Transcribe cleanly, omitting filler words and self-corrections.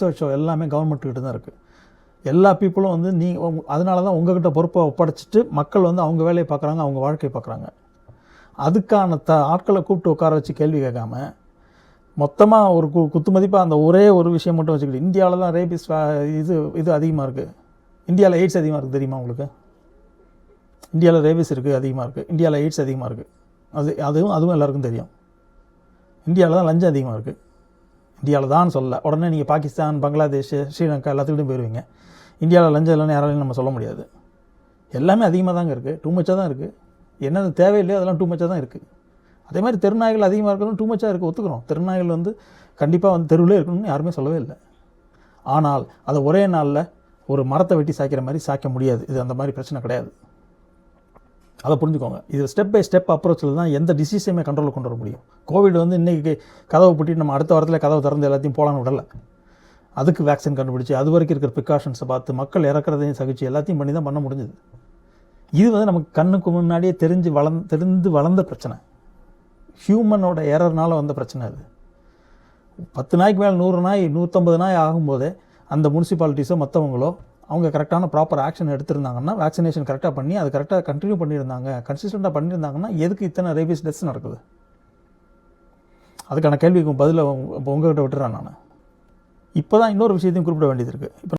Research எல்லாமே கவர்மெண்ட்டுக்கிட்ட தான் இருக்குது. எல்லா பீப்புளும் வந்து அதனால தான் உங்ககிட்ட பொறுப்பை ஒப்படைச்சிட்டு மக்கள் வந்து அவங்க வேலையை பார்க்குறாங்க, அவங்க வாழ்க்கையை பார்க்குறாங்க. அதுக்கான ஆட்களை கூப்பிட்டு உட்கார வச்சு கேள்வி கேட்காம மொத்தமாக ஒரு குத்து மதிப்பாக அந்த ஒரே ஒரு விஷயம் மட்டும் வச்சுக்கிட்டு இந்தியாவில் தான் ரேபிஸ் இது அதிகமாக இருக்குது, இந்தியாவில் எய்ட்ஸ் அதிகமாக இருக்குது தெரியுமா உங்களுக்கு? இந்தியாவில் ரேபிஸ் இருக்குது அதிகமாக இருக்குது, இந்தியாவில் எய்ட்ஸ் அதிகமாக இருக்குது. அதுவும் எல்லாருக்கும் தெரியும். இந்தியாவில் தான் லஞ்சம் அதிகமாக இருக்குது. இந்தியாவில் தான் சொல்ல உடனே நீங்கள் பாகிஸ்தான், பங்களாதேஷ், ஸ்ரீலங்கா எல்லாத்துக்கிட்டும் போயிடுவீங்க. இந்தியாவில் லஞ்சம் இல்லைன்னு யாராலையும் நம்ம சொல்ல முடியாது. எல்லாமே அதிகமாக தாங்க இருக்குது, டூ மச்சாக தான் இருக்குது. என்னது தேவையில்லையோ அதெல்லாம் டூ மச்சாக தான் இருக்குது. அதே மாதிரி தெருநாய்கள் அதிகமாக இருக்கணும், டூ மச்சாக இருக்குது, ஒத்துக்கிறோம். தெருநாய்கள் வந்து கண்டிப்பாக வந்து தெருவிலே இருக்கணும்னு யாருமே சொல்லவே இல்லை. ஆனால் அதை ஒரே நாளில் ஒரு மரத்தை வெட்டி சாய்க்கிற மாதிரி சாய்க்க முடியாது. இது அந்த மாதிரி பிரச்சனை கிடையாது. அதை புரிஞ்சுக்கோங்க. இது ஸ்டெப் பை ஸ்டெப் அப்ரோச்சில் தான் எந்த டிசீஸையுமே கண்ட்ரோலில் கொண்டு வர முடியும். கோவிட் வந்து இன்றைக்கி கதவை பூட்டிட்டு நம்ம அடுத்த வாரத்தில் கதவை திறந்து எல்லாத்தையும் போகலான்னு விடலை. அதுக்கு வேக்சின் கண்டுபிடிச்சி அது வரைக்கும் இருக்கிற ப்ரிகாஷன்ஸை பார்த்து மக்கள் இறக்குறதையும் சகிச்சு எல்லாத்தையும் பண்ணி தான் பண்ண முடிஞ்சது. இது வந்து நமக்கு கண்ணுக்கு முன்னாடியே தெரிந்து வளர்ந்த பிரச்சனை. ஹியூமனோட எரர்னால வந்த பிரச்சனை அது. 10 நாய்க்கு மேலே 100 நாய் 150 நாய் ஆகும்போதே அந்த முனிசிபாலிட்டிஸோ மற்றவங்களோ அவங்க கரெக்டான ப்ராப்பர் ஆக்ஷன் எடுத்திருந்தாங்கன்னா, வேக்சினேஷன் கரெக்டாக பண்ணி அது கரெக்டாக கண்டினியூ பண்ணியிருந்தாங்க, கன்சிஸ்டண்ட்டாக பண்ணியிருந்தாங்கன்னா எதுக்கு இத்தனை ரேபிஸ் டெத்ஸ் நடக்குது? அதுக்கான கேள்விக்கு பதிலை உங்கள்கிட்ட விட்டுறேன் நான். இப்போ தான் இன்னொரு விஷயத்தையும் குறிப்பிட வேண்டியது இருக்குது. இப்போ